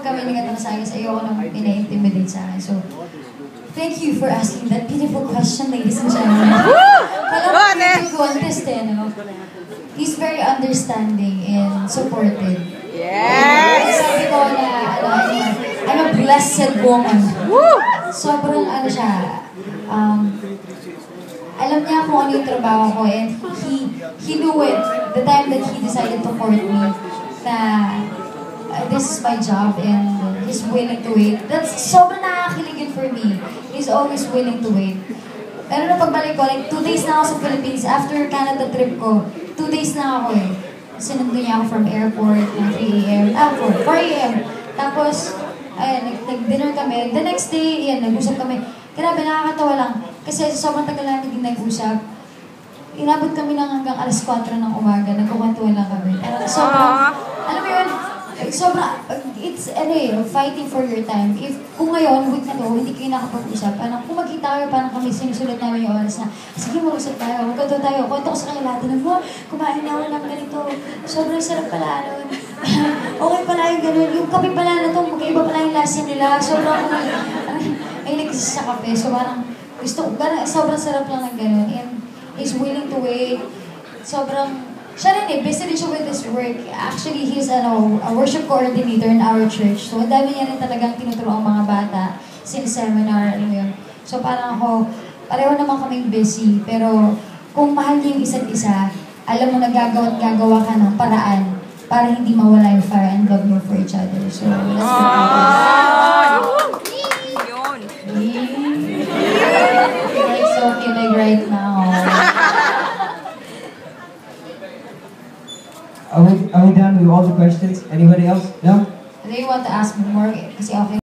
pag kami nagkatama sa akin, ayoko nang ina-intimidate sa akin. So, thank you for asking that beautiful question, ladies and gentlemen. Alam mo, yung contest no? He's very understanding and supportive. Yes! Sabi ko na, I'm a blessed woman. Sobrang siya, alam niya kung ano yung trabaho ko, and he knew it the time that he decided to court me na this is my job and he's willing to wait. That's sobrang nakakiligin for me. He's always willing to wait. Pero nung pagbalik ko, like 2 days na ako sa Philippines, after Canada trip ko, 2 days na ako eh. Sinundo niya ako from airport ng 3 a.m. 4 a.m. Tapos, ayun, nag-dinner kami. The next day, yan, nag-usap kami. Grabe, nakakatawa lang. Kasi sobrang tagal na naging nag-usap. Inabot kami ng hanggang alas 4 ng umaga. Nagkukwentuhan lang kami. Pero sobrang, alam mo yun, sobrang, it's, fighting for your time. Kung ngayon, week na to, hindi kayo nakapag-usap, kung magkita kayo, parang kami sinusulat namin yung oras na, sige, mag-usap tayo, magkado tayo, kwento ko sa kanila, tinag mo, kumain na ako ng ganito, sobrang sarap pala, okay pala yung gano'n, yung kape pala na to, magkaiba pala yung lasa nila, sobrang, ay nagsis sa kape, so parang, sobrang sarap lang ng gano'n, and he's willing to wait, sobrang, siya rin busy rin siya with his work. Actually, he's a worship coordinator in our church. So, ang dami niya rin talagang tinuturo ang mga bata, seminar, yun. So, parang ako, pareho naman kaming busy. Pero, kung mahal niyo yung isa't isa, alam mo na gagawa ka ng paraan para hindi mawala yung fire and love niyo for each other. So, let's go. Yun. You're so kilig right now. Are we done with all the questions? Anybody else? No? Do you want to ask me more? Kasi okay.